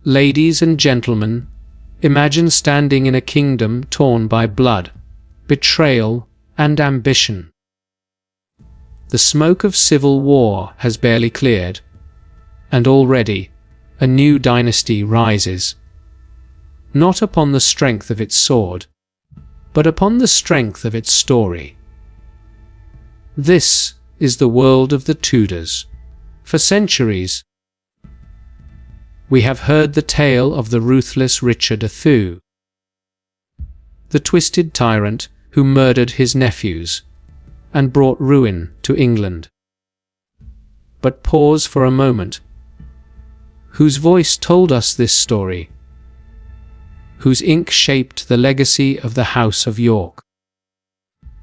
ladies and gentlemen, imagine standing in a kingdom torn by blood, betrayal, and ambition. The smoke of civil war has barely cleared, and already a new dynasty rises, not upon the strength of its sword, but upon the strength of its story. This is the world of the Tudors. For centuries, we have heard the tale of the ruthless Richard II, the twisted tyrant who murdered his nephews and brought ruin to England. But pause for a moment. Whose voice told us this story? Whose ink shaped the legacy of the House of York?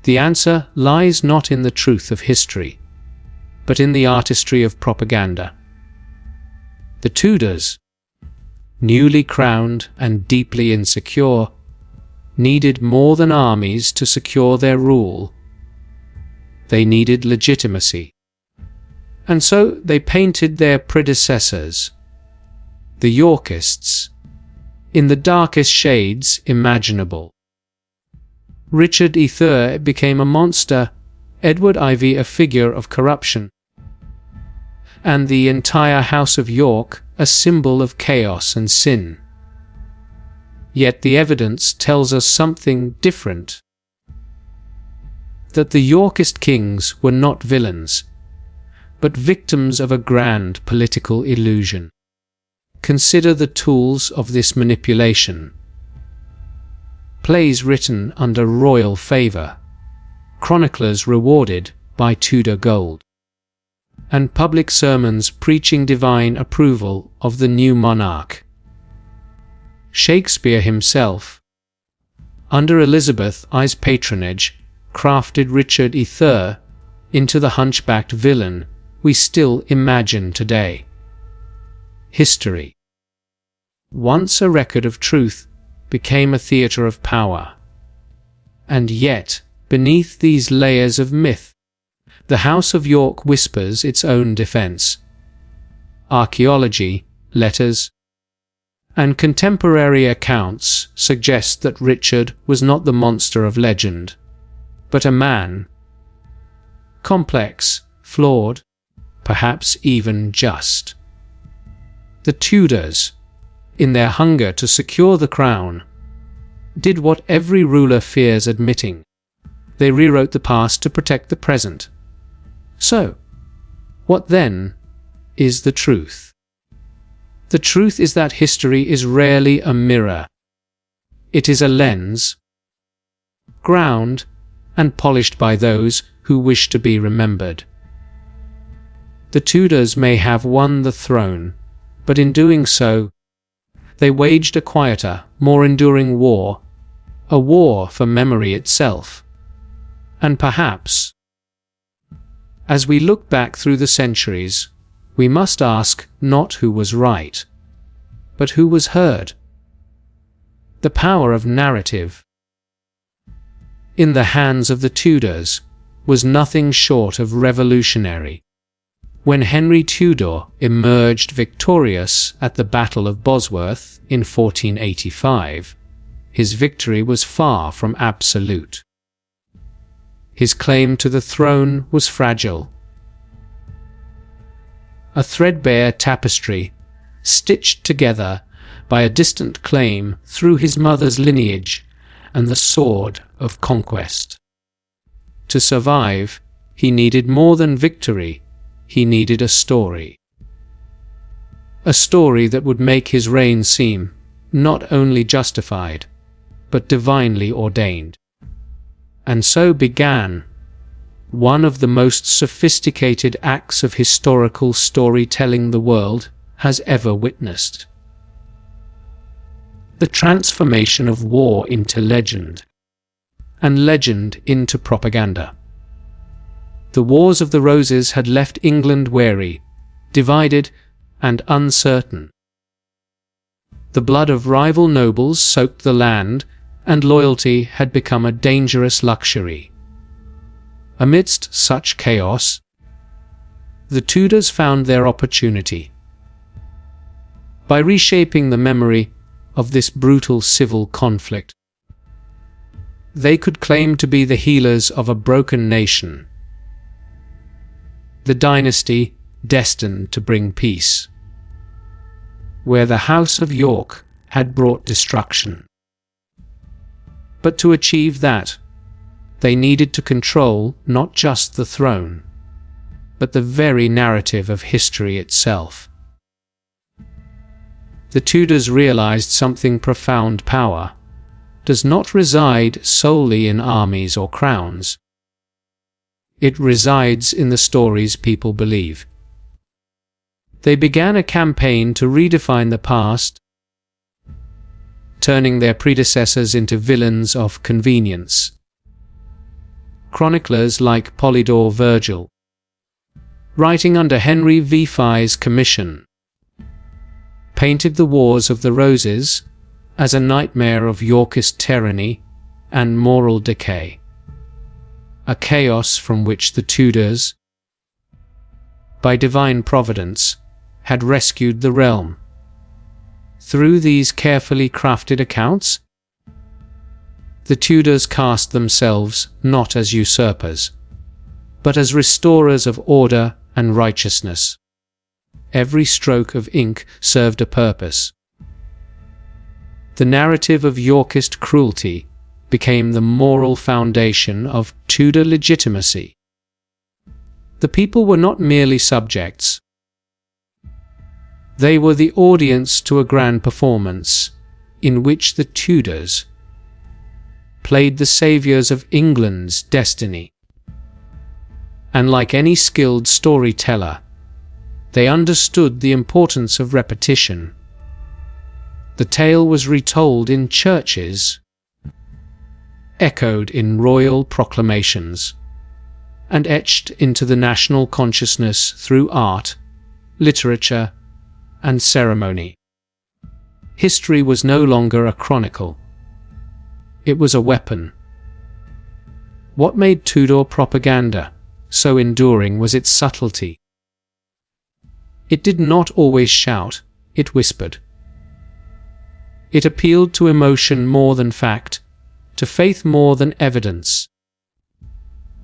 The answer lies not in the truth of history, but in the artistry of propaganda. The Tudors, newly crowned and deeply insecure, needed more than armies to secure their rule. They needed legitimacy. And so they painted their predecessors, the Yorkists, in the darkest shades imaginable. Richard III became a monster, Edward IV a figure of corruption, and the entire House of York a symbol of chaos and sin. Yet the evidence tells us something different. That the Yorkist kings were not villains, but victims of a grand political illusion. Consider the tools of this manipulation. Plays written under royal favour, chroniclers rewarded by Tudor gold, and public sermons preaching divine approval of the new monarch. Shakespeare himself, under Elizabeth I's patronage, crafted Richard III into the hunchbacked villain we still imagine today. History, once a record of truth, became a theatre of power. And yet, beneath these layers of myth, the House of York whispers its own defence. Archaeology, letters, and contemporary accounts suggest that Richard was not the monster of legend, but a man, complex, flawed, perhaps even just. The Tudors, in their hunger to secure the crown, did what every ruler fears admitting. They rewrote the past to protect the present. So, what then is the truth? The truth is that history is rarely a mirror. It is a lens, ground and polished by those who wish to be remembered. The Tudors may have won the throne, but in doing so, they waged a quieter, more enduring war, a war for memory itself. And perhaps, as we look back through the centuries, we must ask not who was right, but who was heard. The power of narrative, in the hands of the Tudors, was nothing short of revolutionary. When Henry Tudor emerged victorious at the Battle of Bosworth in 1485, his victory was far from absolute. His claim to the throne was fragile. A threadbare tapestry, stitched together by a distant claim through his mother's lineage and the sword of conquest. To survive, he needed more than victory. He needed a story. A story that would make his reign seem not only justified, but divinely ordained. And so began one of the most sophisticated acts of historical storytelling the world has ever witnessed. The transformation of war into legend, and legend into propaganda. The Wars of the Roses had left England wary, divided, and uncertain. The blood of rival nobles soaked the land, and loyalty had become a dangerous luxury. Amidst such chaos, the Tudors found their opportunity. by reshaping the memory of this brutal civil conflict. They could claim to be the healers of a broken nation, the dynasty destined to bring peace, where the House of York had brought destruction. But to achieve that, they needed to control not just the throne, but the very narrative of history itself. The Tudors realized something profound: power does not reside solely in armies or crowns. It resides in the stories people believe. They began a campaign to redefine the past, turning their predecessors into villains of convenience. Chroniclers like Polydore Virgil, writing under Henry VI's commission, painted the Wars of the Roses as a nightmare of Yorkist tyranny and moral decay, a chaos from which the Tudors, by divine providence, had rescued the realm. Through these carefully crafted accounts, the Tudors cast themselves not as usurpers, but as restorers of order and righteousness. Every stroke of ink served a purpose. The narrative of Yorkist cruelty became the moral foundation of Tudor legitimacy. The people were not merely subjects. They were the audience to a grand performance in which the Tudors played the saviors of England's destiny. And like any skilled storyteller, they understood the importance of repetition. The tale was retold in churches, echoed in royal proclamations, and etched into the national consciousness through art, literature, and ceremony. History was no longer a chronicle. It was a weapon. What made Tudor propaganda so enduring was its subtlety. It did not always shout, it whispered. It appealed to emotion more than fact, to faith more than evidence,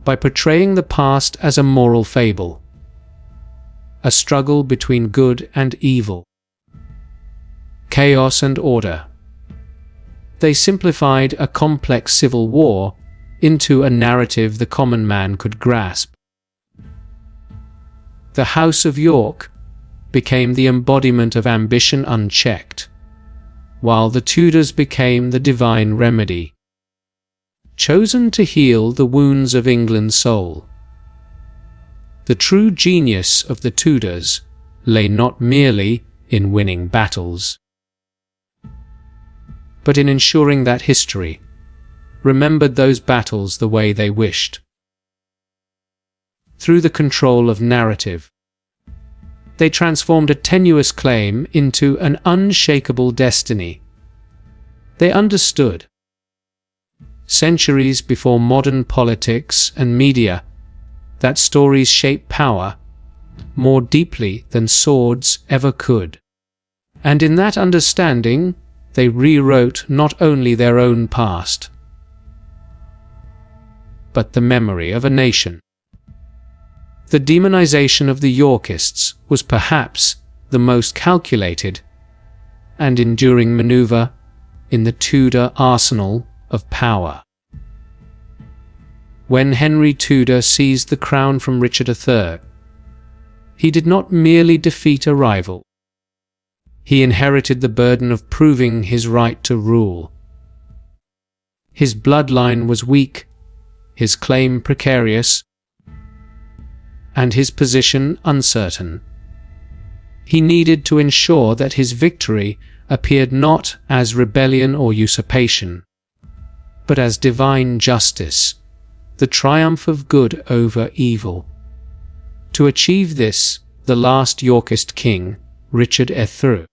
by portraying the past as a moral fable, a struggle between good and evil, chaos and order. They simplified a complex civil war into a narrative the common man could grasp. The House of York became the embodiment of ambition unchecked, while the Tudors became the divine remedy, chosen to heal the wounds of England's soul. The true genius of the Tudors lay not merely in winning battles, but in ensuring that history remembered those battles the way they wished. Through the control of narrative, they transformed a tenuous claim into an unshakable destiny. They understood, centuries before modern politics and media, that stories shape power more deeply than swords ever could. And in that understanding, they rewrote not only their own past, but the memory of a nation. The demonization of the Yorkists was perhaps the most calculated and enduring maneuver in the Tudor arsenal of power. When Henry Tudor seized the crown from Richard III, he did not merely defeat a rival. He inherited the burden of proving his right to rule. His bloodline was weak, his claim precarious, and his position uncertain. He needed to ensure that his victory appeared not as rebellion or usurpation, but as divine justice, the triumph of good over evil. To achieve this, the last Yorkist king, Richard III,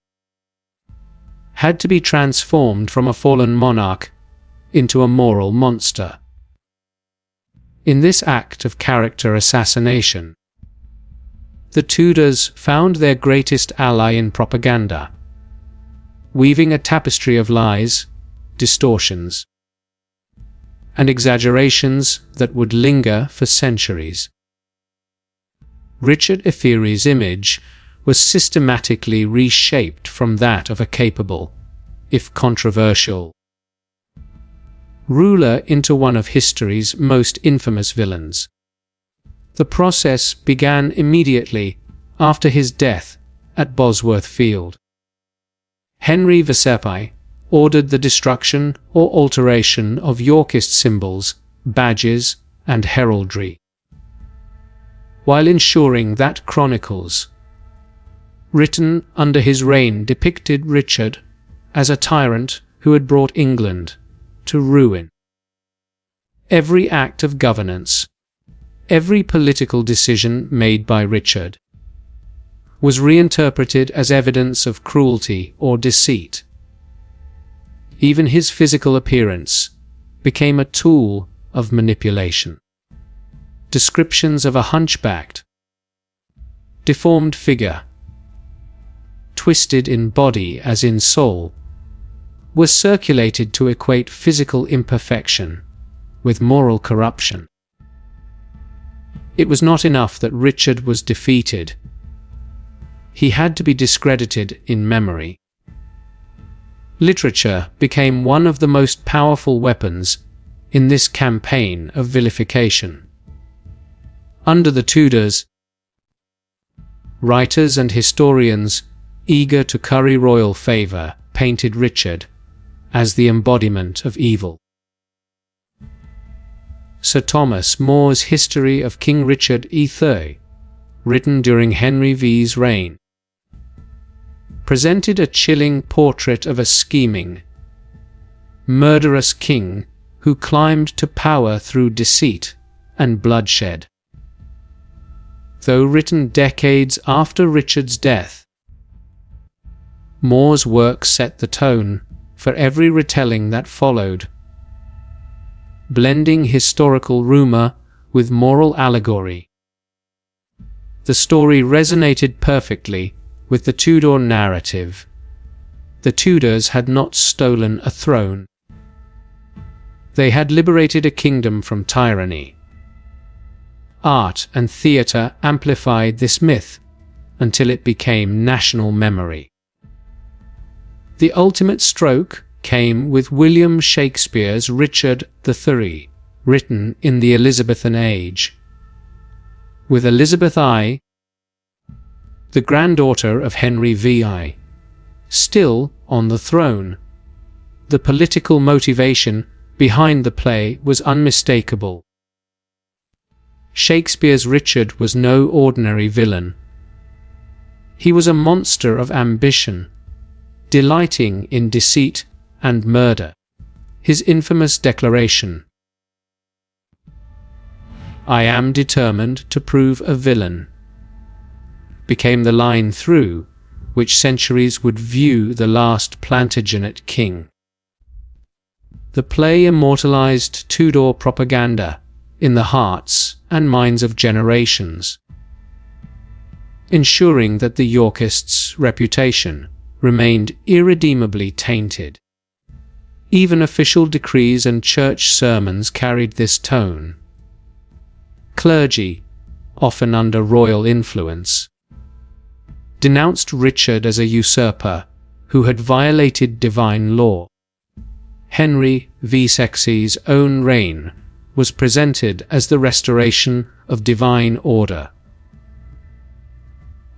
had to be transformed from a fallen monarch into a moral monster. In this act of character assassination, the Tudors found their greatest ally in propaganda. weaving a tapestry of lies, distortions, and exaggerations that would linger for centuries. Richard III's image was systematically reshaped from that of a capable, if controversial, ruler into one of history's most infamous villains. The process began immediately after his death at Bosworth Field. Henry VI ordered the destruction or alteration of Yorkist symbols, badges, and heraldry, while ensuring that chronicles written under his reign depicted Richard as a tyrant who had brought England to ruin. Every act of governance, every political decision made by Richard, was reinterpreted as evidence of cruelty or deceit. Even his physical appearance became a tool of manipulation. Descriptions of a hunchbacked, deformed figure, twisted in body as in soul, were circulated to equate physical imperfection with moral corruption. It was not enough that Richard was defeated. He had to be discredited in memory. Literature became one of the most powerful weapons in this campaign of vilification. Under the Tudors, writers and historians eager to curry royal favour painted Richard as the embodiment of evil. Sir Thomas More's History of King Richard III, written during Henry V's reign, presented a chilling portrait of a scheming, murderous king who climbed to power through deceit and bloodshed. Though written decades after Richard's death, More's work set the tone for every retelling that followed, blending historical rumour with moral allegory. The story resonated perfectly with the Tudor narrative. The Tudors had not stolen a throne. They had liberated a kingdom from tyranny. Art and theatre amplified this myth until it became national memory. The ultimate stroke came with William Shakespeare's Richard III, written in the Elizabethan age. With Elizabeth I, the granddaughter of Henry VI, still on the throne, the political motivation behind the play was unmistakable. Shakespeare's Richard was no ordinary villain. He was a monster of ambition, delighting in deceit and murder. His infamous declaration, "I am determined to prove a villain," became the line through which centuries would view the last Plantagenet king. The play immortalized Tudor propaganda in the hearts and minds of generations, ensuring that the Yorkists' reputation remained irredeemably tainted. Even official decrees and church sermons carried this tone. Clergy, often under royal influence, denounced Richard as a usurper who had violated divine law. Henry VI's own reign was presented as the restoration of divine order,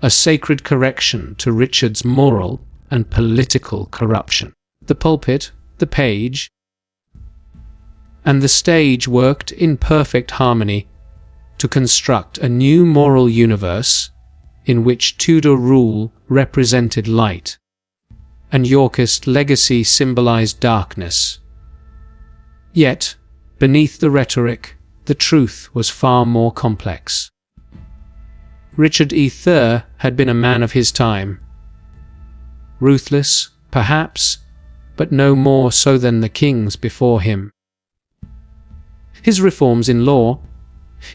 a sacred correction to Richard's moral and political corruption. The pulpit, the page, and the stage worked in perfect harmony to construct a new moral universe in which Tudor rule represented light, and Yorkist legacy symbolized darkness. Yet, beneath the rhetoric, the truth was far more complex. Richard III had been a man of his time. Ruthless, perhaps, but no more so than the kings before him. His reforms in law,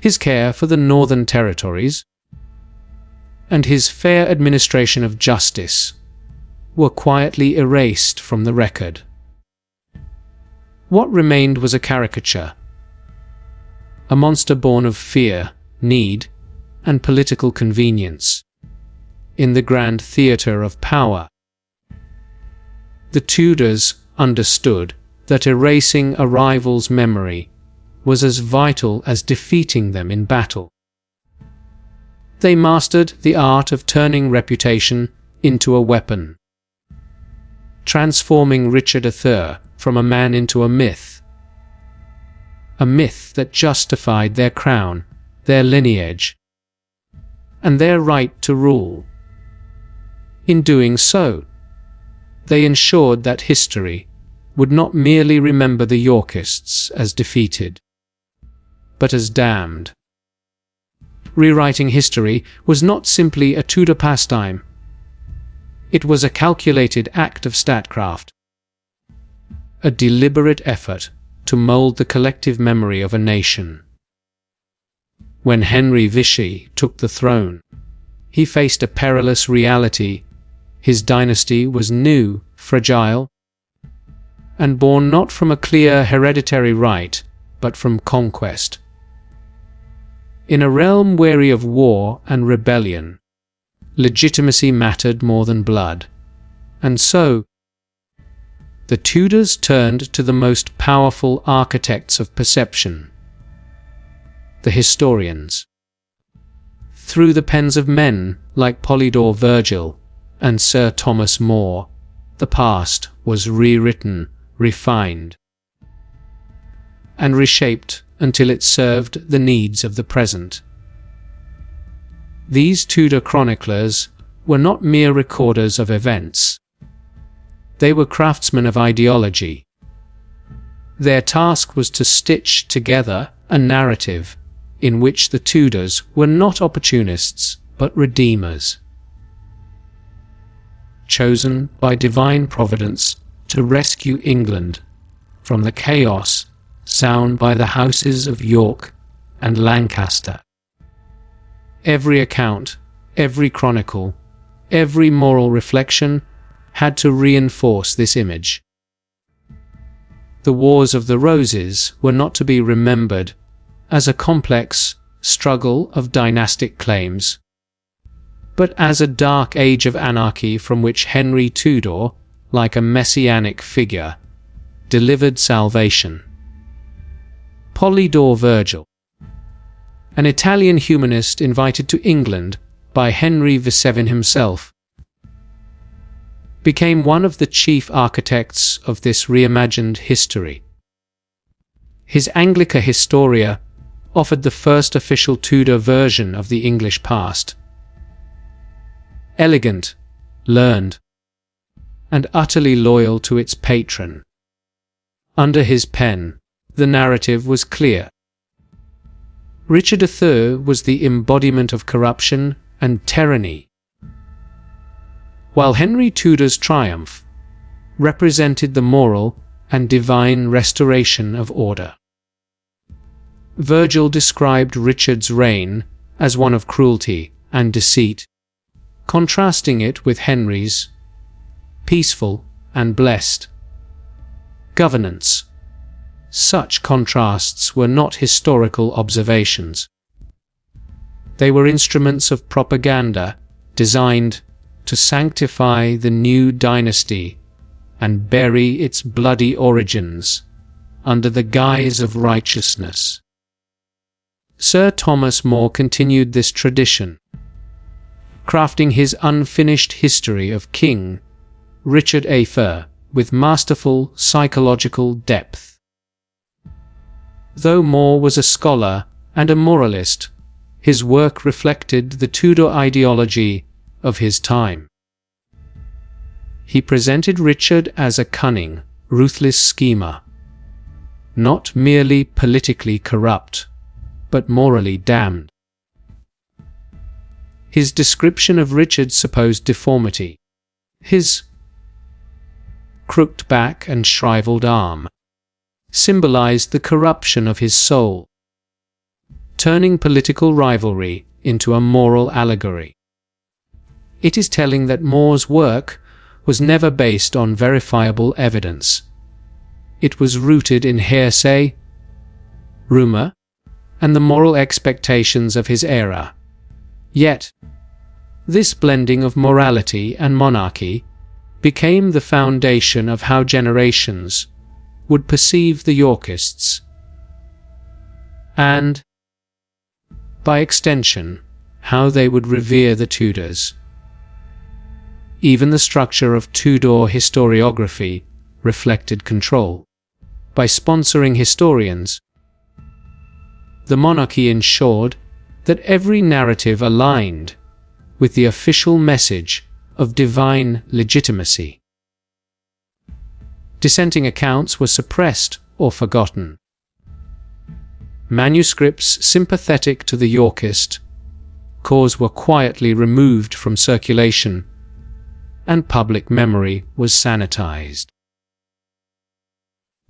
his care for the northern territories, and his fair administration of justice were quietly erased from the record. What remained was a caricature, a monster born of fear, need, and political convenience. In the grand theatre of power, the Tudors understood that erasing a rival's memory was as vital as defeating them in battle. They mastered the art of turning reputation into a weapon, transforming Richard III from a man into a myth that justified their crown, their lineage, and their right to rule. In doing so, they ensured that history would not merely remember the Yorkists as defeated, but as damned. Rewriting history was not simply a Tudor pastime. It was a calculated act of statecraft, a deliberate effort to mold the collective memory of a nation. When Henry Vichy took the throne, he faced a perilous reality. His dynasty was new, fragile, and born not from a clear hereditary right, but from conquest. In a realm weary of war and rebellion, legitimacy mattered more than blood, and so the Tudors turned to the most powerful architects of perception, the historians. Through the pens of men like Polydore Virgil and Sir Thomas More, the past was rewritten, refined, and reshaped until it served the needs of the present. These Tudor chroniclers were not mere recorders of events. They were craftsmen of ideology. Their task was to stitch together a narrative in which the Tudors were not opportunists but redeemers, chosen by divine providence to rescue England from the chaos sown by the houses of York and Lancaster. Every account, every chronicle, every moral reflection had to reinforce this image. The Wars of the Roses were not to be remembered as a complex struggle of dynastic claims, but as a dark age of anarchy from which Henry Tudor, like a messianic figure, delivered salvation. Polydore Virgil, an Italian humanist invited to England by Henry VII himself, became one of the chief architects of this reimagined history. His Anglica Historia offered the first official Tudor version of the English past. Elegant, learned, and utterly loyal to its patron. Under his pen, the narrative was clear. Richard III was the embodiment of corruption and tyranny, while Henry Tudor's triumph represented the moral and divine restoration of order. Virgil described Richard's reign as one of cruelty and deceit, contrasting it with Henry's peaceful and blessed governance. Such contrasts were not historical observations. They were instruments of propaganda designed to sanctify the new dynasty and bury its bloody origins under the guise of righteousness. Sir Thomas More continued this tradition, crafting his unfinished history of King Richard III with masterful psychological depth. Though More was a scholar and a moralist, his work reflected the Tudor ideology of his time. He presented Richard as a cunning, ruthless schemer, not merely politically corrupt, but morally damned. His description of Richard's supposed deformity, his crooked back and shriveled arm, symbolized the corruption of his soul, turning political rivalry into a moral allegory. It is telling that More's work was never based on verifiable evidence. It was rooted in hearsay, rumor, and the moral expectations of his era. Yet, this blending of morality and monarchy became the foundation of how generations would perceive the Yorkists, and, by extension, how they would revere the Tudors. Even the structure of Tudor historiography reflected control. By sponsoring historians, the monarchy ensured that every narrative aligned with the official message of divine legitimacy. Dissenting accounts were suppressed or forgotten. Manuscripts sympathetic to the Yorkist cause were quietly removed from circulation, and public memory was sanitized.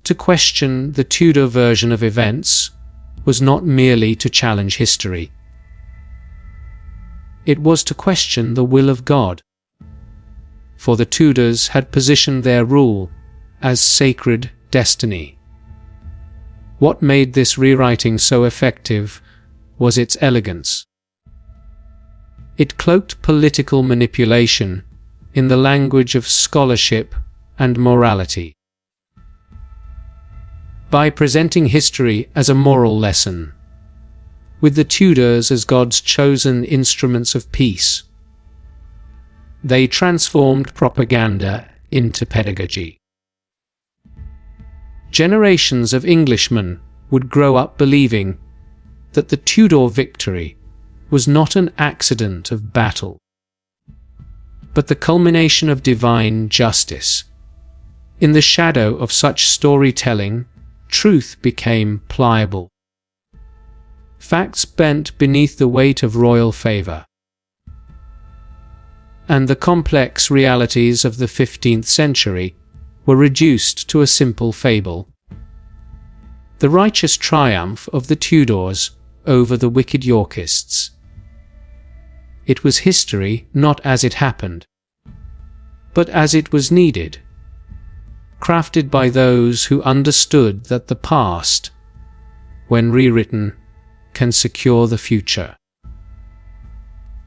To question the Tudor version of events was not merely to challenge history. It was to question the will of God, for the Tudors had positioned their rule as sacred destiny. What made this rewriting so effective was its elegance. It cloaked political manipulation in the language of scholarship and morality. By presenting history as a moral lesson, with the Tudors as God's chosen instruments of peace, they transformed propaganda into pedagogy. Generations of Englishmen would grow up believing that the Tudor victory was not an accident of battle, but the culmination of divine justice. In the shadow of such storytelling, truth became pliable. Facts bent beneath the weight of royal favor, and the complex realities of the 15th century were reduced to a simple fable. The righteous triumph of the Tudors over the wicked Yorkists. It was history not as it happened, but as it was needed, crafted by those who understood that the past, when rewritten, can secure the future.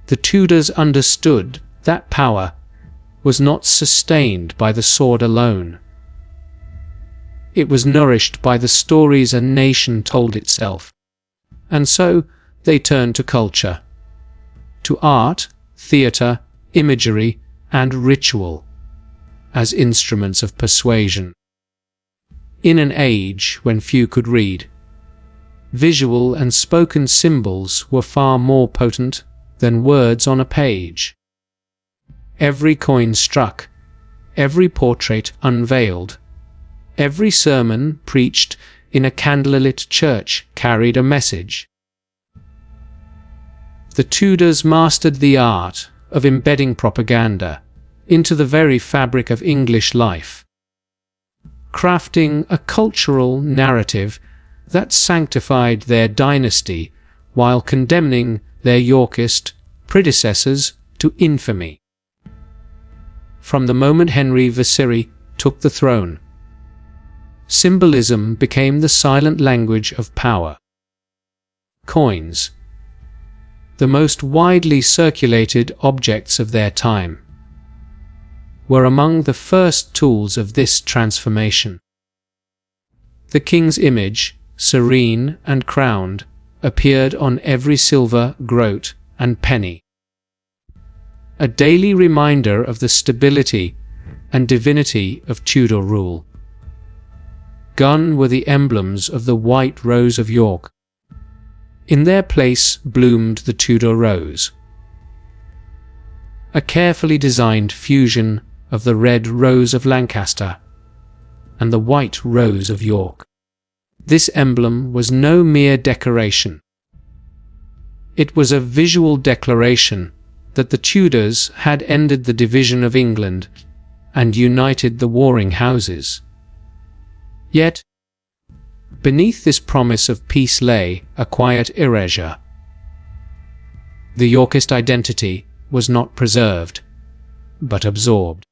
The Tudors understood that power was not sustained by the sword alone. It was nourished by the stories a nation told itself. And so they turned to culture, to art, theatre, imagery, and ritual as instruments of persuasion. In an age when few could read, visual and spoken symbols were far more potent than words on a page. Every coin struck, every portrait unveiled, every sermon preached in a candlelit church carried a message. The Tudors mastered the art of embedding propaganda into the very fabric of English life, crafting a cultural narrative that sanctified their dynasty while condemning their Yorkist predecessors to infamy. From the moment Henry Vasari took the throne, symbolism became the silent language of power. Coins, the most widely circulated objects of their time, were among the first tools of this transformation. The king's image, serene and crowned, appeared on every silver groat and penny, a daily reminder of the stability and divinity of Tudor rule. Gone were the emblems of the White Rose of York. In their place bloomed the Tudor rose, a carefully designed fusion of the Red Rose of Lancaster and the White Rose of York. This emblem was no mere decoration. It was a visual declaration that the Tudors had ended the division of England and united the warring houses. Yet, beneath this promise of peace lay a quiet erasure. The Yorkist identity was not preserved, but absorbed.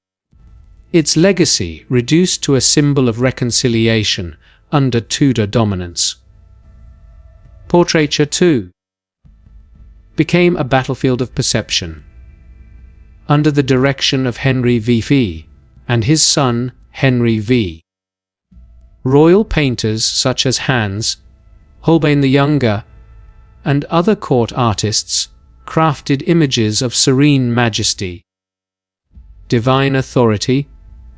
its legacy reduced to a symbol of reconciliation under Tudor dominance. Portraiture, too, became a battlefield of perception. Under the direction of Henry V and his son Henry V, royal painters such as Hans Holbein the Younger and other court artists crafted images of serene majesty, divine authority,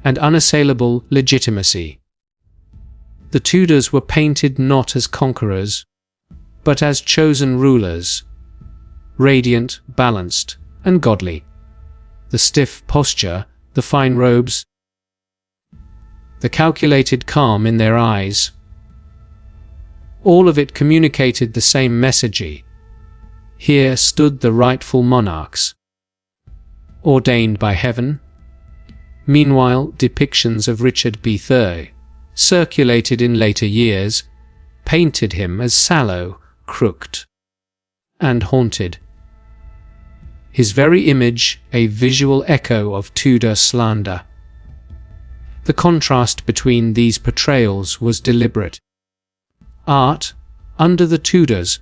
and unassailable legitimacy. The Tudors were painted not as conquerors, but as chosen rulers, radiant, balanced, and godly. The stiff posture, the fine robes, the calculated calm in their eyes, all of it communicated the same message. Here stood the rightful monarchs, ordained by heaven. Meanwhile, depictions of Richard III, circulated in later years, painted him as sallow, crooked, and haunted. His very image a visual echo of Tudor slander. The contrast between these portrayals was deliberate. Art, under the Tudors,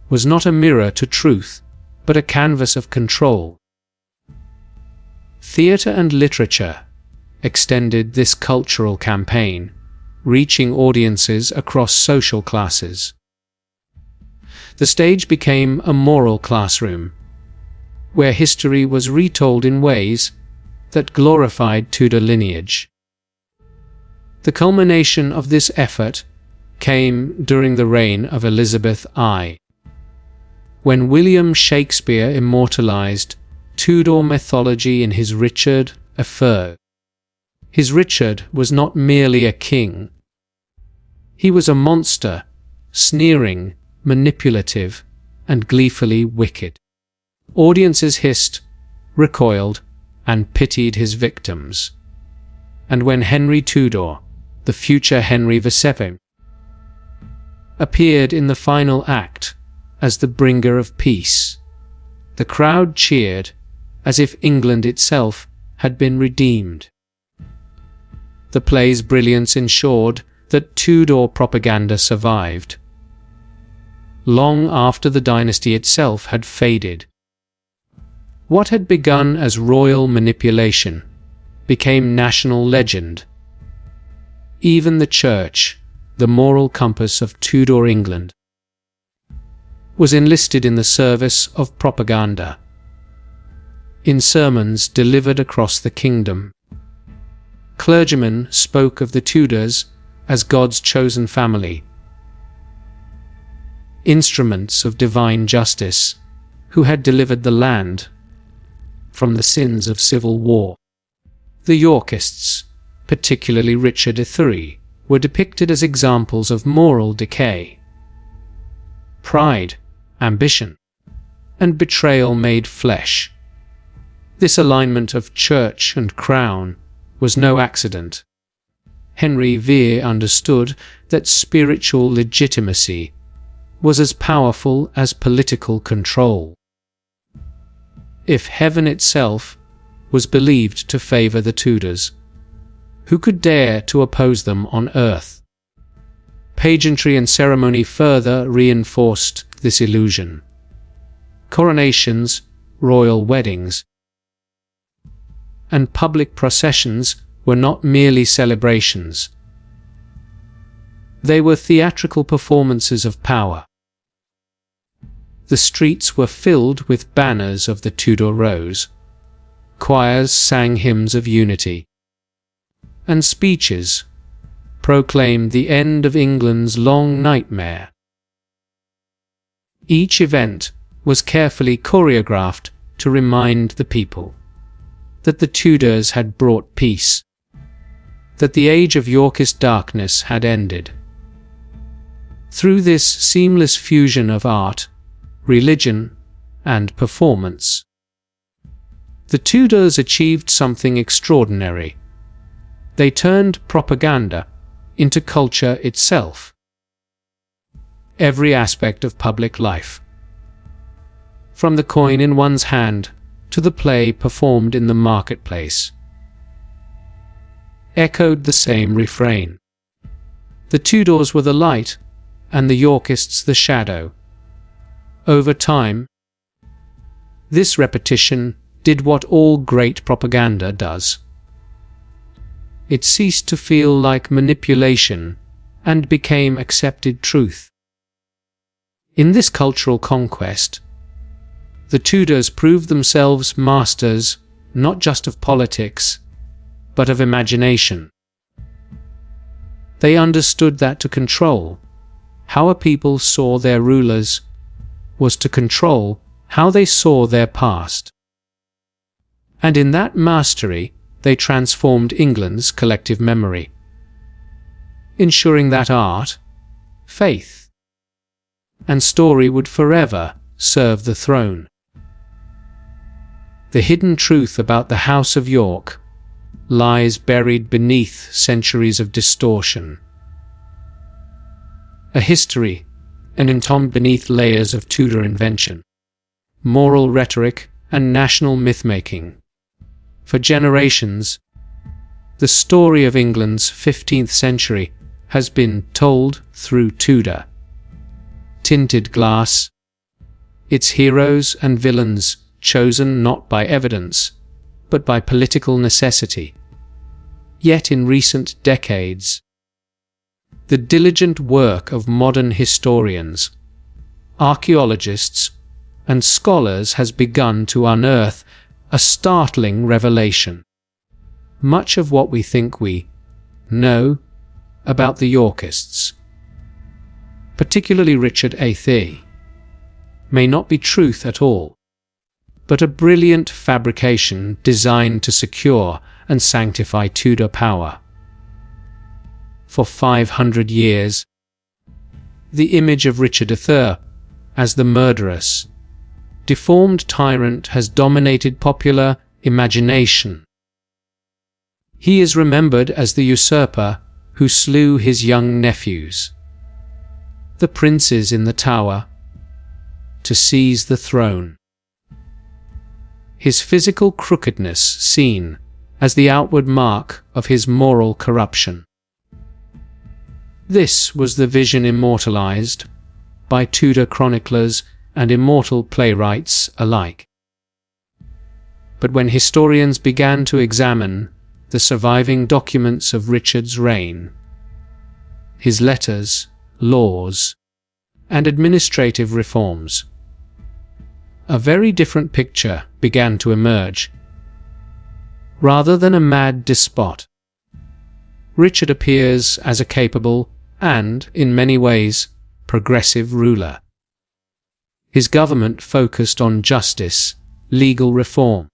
was not a mirror to truth, but a canvas of control. Theatre and literature extended this cultural campaign, reaching audiences across social classes. The stage became a moral classroom, where history was retold in ways that glorified Tudor lineage. The culmination of this effort came during the reign of Elizabeth I, when William Shakespeare immortalized Tudor mythology in his Richard III. His Richard was not merely a king. He was a monster, sneering, manipulative, and gleefully wicked. Audiences hissed, recoiled, and pitied his victims. And when Henry Tudor, the future Henry VII, appeared in the final act as the bringer of peace, the crowd cheered as if England itself had been redeemed. The play's brilliance ensured that Tudor propaganda survived, long after the dynasty itself had faded. What had begun as royal manipulation became national legend. Even the Church, the moral compass of Tudor England, was enlisted in the service of propaganda. In sermons delivered across the kingdom, clergymen spoke of the Tudors as God's chosen family, instruments of divine justice, who had delivered the land from the sins of civil war. The Yorkists, particularly Richard III, were depicted as examples of moral decay. Pride, ambition, and betrayal made flesh. This alignment of church and crown was no accident. Henry VI understood that spiritual legitimacy was as powerful as political control. If heaven itself was believed to favor the Tudors, who could dare to oppose them on earth? Pageantry and ceremony further reinforced this illusion. Coronations, royal weddings, and public processions were not merely celebrations. They were theatrical performances of power. The streets were filled with banners of the Tudor Rose. Choirs sang hymns of unity, and speeches proclaimed the end of England's long nightmare. Each event was carefully choreographed to remind the people that the Tudors had brought peace, that the age of Yorkist darkness had ended. Through this seamless fusion of art, religion, and performance, the Tudors achieved something extraordinary. They turned propaganda into culture itself. Every aspect of public life, from the coin in one's hand to the play performed in the marketplace, echoed the same refrain. The Tudors were the light, and the Yorkists the shadow. Over time, this repetition did what all great propaganda does. It ceased to feel like manipulation and became accepted truth. In this cultural conquest, the Tudors proved themselves masters not just of politics, but of imagination. They understood that to control how a people saw their rulers was to control how they saw their past. And in that mastery, they transformed England's collective memory, ensuring that art, faith, and story would forever serve the throne. The hidden truth about the House of York lies buried beneath centuries of distortion. A history entombed beneath layers of Tudor invention, moral rhetoric, and national myth-making. For generations, the story of England's 15th century has been told through Tudor tinted glass, its heroes and villains chosen not by evidence, but by political necessity. Yet in recent decades, the diligent work of modern historians, archaeologists, and scholars has begun to unearth a startling revelation. Much of what we think we know about the Yorkists, particularly Richard attire, may not be truth at all, but a brilliant fabrication designed to secure and sanctify Tudor power. For 500 years, the image of Richard attire as the murderous, deformed tyrant has dominated popular imagination. He is remembered as the usurper who slew his young nephews, the princes in the Tower, to seize the throne. His physical crookedness seen as the outward mark of his moral corruption. This was the vision immortalized by Tudor chroniclers and immortal playwrights alike. But when historians began to examine the surviving documents of Richard's reign, his letters, laws, and administrative reforms, a very different picture began to emerge. Rather than a mad despot, Richard appears as a capable and, in many ways, progressive ruler. His government focused on justice, legal reform,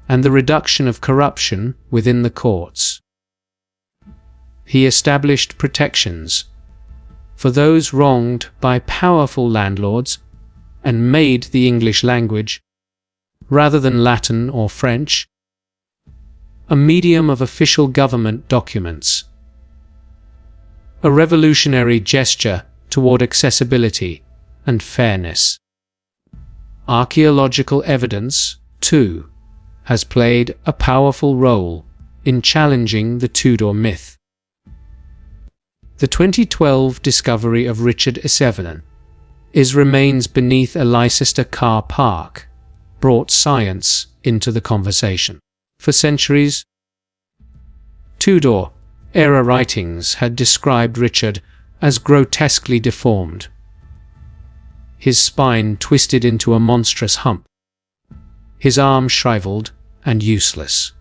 and the reduction of corruption within the courts. He established protections for those wronged by powerful landlords and made the English language, rather than Latin or French, a medium of official government documents. A revolutionary gesture toward accessibility and fairness. Archaeological evidence, too, has played a powerful role in challenging the Tudor myth. The 2012 discovery of Richard attire remains beneath a Leicester car park brought science into the conversation. For centuries, Tudor-era writings had described Richard as grotesquely deformed, his spine twisted into a monstrous hump, his arm shriveled and useless.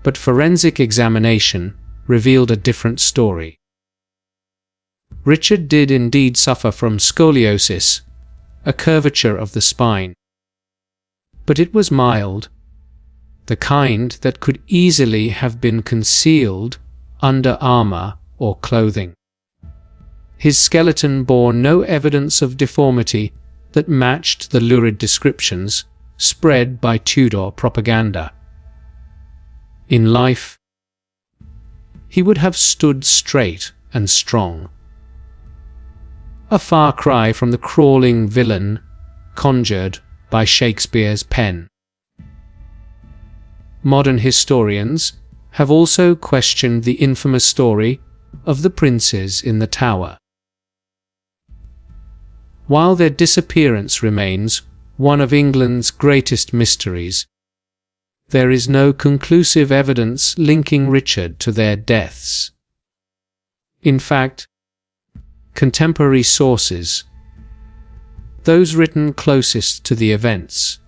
But forensic examination revealed a different story. Richard did indeed suffer from scoliosis, a curvature of the spine. But it was mild, the kind that could easily have been concealed under armor or clothing. His skeleton bore no evidence of deformity that matched the lurid descriptions spread by Tudor propaganda. In life, he would have stood straight and strong, a far cry from the crawling villain conjured by Shakespeare's pen. Modern historians have also questioned the infamous story of the princes in the Tower. While their disappearance remains one of England's greatest mysteries, there is no conclusive evidence linking Richard to their deaths. In fact, contemporary sources, those written closest to the events,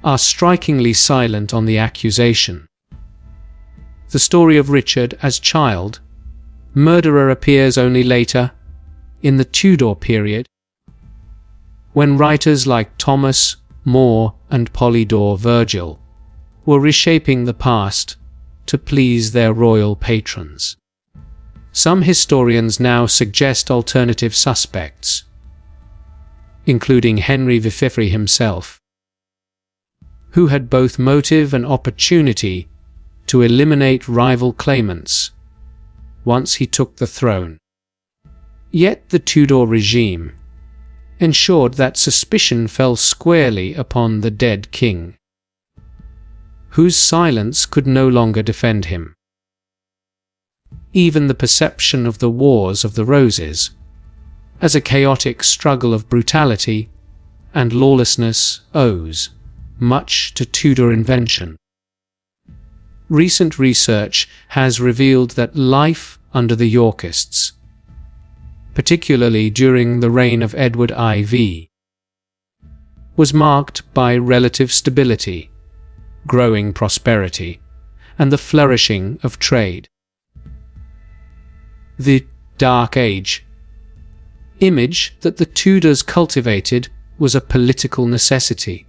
are strikingly silent on the accusation. The story of Richard as child murderer appears only later, in the Tudor period, when writers like Thomas More and Polydore Virgil were reshaping the past to please their royal patrons. Some historians now suggest alternative suspects, including Henry VI himself, who had both motive and opportunity to eliminate rival claimants once he took the throne. Yet the Tudor regime ensured that suspicion fell squarely upon the dead king, whose silence could no longer defend him. Even the perception of the Wars of the Roses as a chaotic struggle of brutality and lawlessness owes much to Tudor invention. Recent research has revealed that life under the Yorkists, particularly during the reign of Edward IV, was marked by relative stability, growing prosperity, and the flourishing of trade. The Dark Age image that the Tudors cultivated was a political necessity,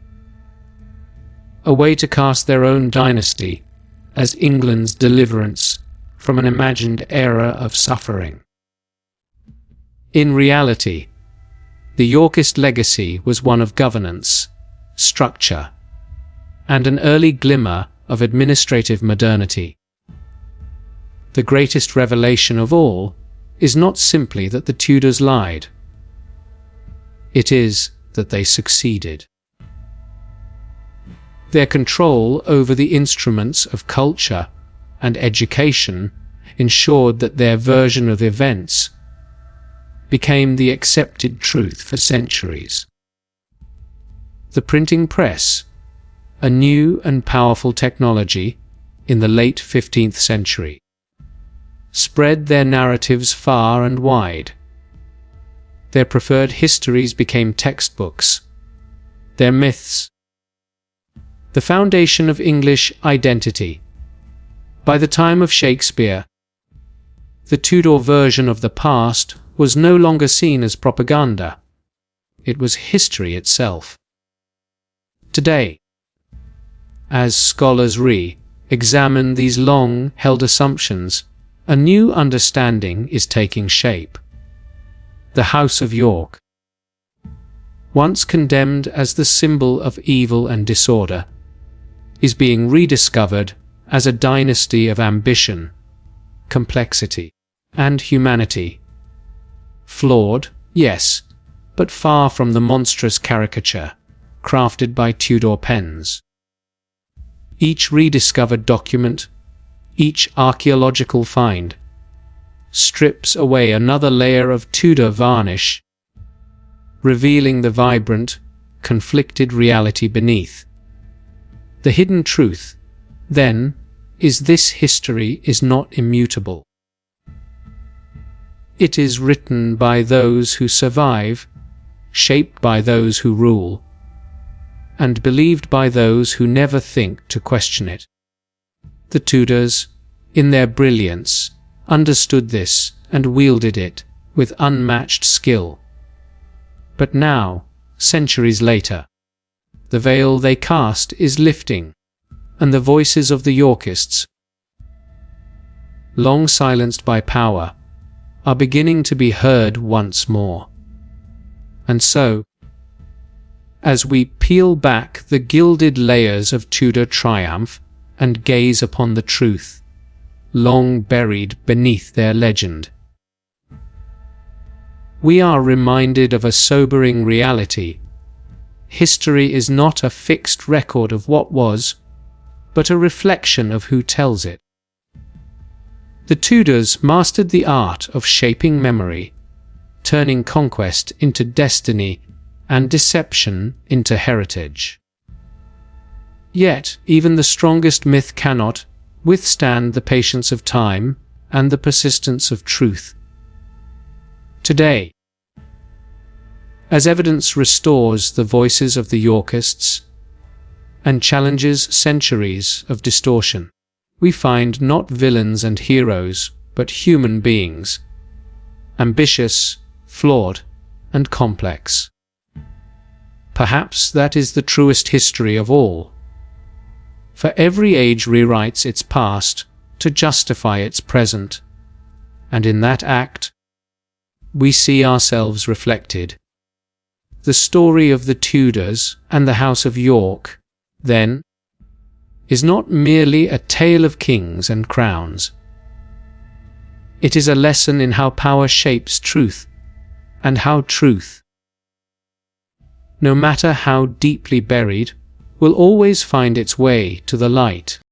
a way to cast their own dynasty as England's deliverance from an imagined era of suffering. In reality, the Yorkist legacy was one of governance, structure, and an early glimmer of administrative modernity. The greatest revelation of all is not simply that the Tudors lied. It is that they succeeded. Their control over the instruments of culture and education ensured that their version of events became the accepted truth for centuries. The printing press, a new and powerful technology in the late 15th century, spread their narratives far and wide. Their preferred histories became textbooks, their myths the foundation of English identity. By the time of Shakespeare, the Tudor version of the past was no longer seen as propaganda. It was history itself. Today, as scholars re-examine these long-held assumptions, a new understanding is taking shape. The House of York, once condemned as the symbol of evil and disorder, is being rediscovered as a dynasty of ambition, complexity, and humanity. Flawed, yes, but far from the monstrous caricature crafted by Tudor pens. Each rediscovered document, each archaeological find, strips away another layer of Tudor varnish, revealing the vibrant, conflicted reality beneath. The hidden truth, then, is this: history is not immutable. It is written by those who survive, shaped by those who rule, and believed by those who never think to question it. The Tudors, in their brilliance, understood this and wielded it with unmatched skill. But now, centuries later, the veil they cast is lifting, and the voices of the Yorkists, long silenced by power, are beginning to be heard once more. And so, as we peel back the gilded layers of Tudor triumph and gaze upon the truth long buried beneath their legend, we are reminded of a sobering reality. History is not a fixed record of what was, but a reflection of who tells it. The Tudors mastered the art of shaping memory, turning conquest into destiny and deception into heritage. Yet, even the strongest myth cannot withstand the patience of time and the persistence of truth. Today, as evidence restores the voices of the Yorkists and challenges centuries of distortion, we find not villains and heroes, but human beings, ambitious, flawed, and complex. Perhaps that is the truest history of all. For every age rewrites its past to justify its present, and in that act, we see ourselves reflected. The story of the Tudors and the House of York, then, is not merely a tale of kings and crowns. It is a lesson in how power shapes truth, and how truth, no matter how deeply buried, will always find its way to the light.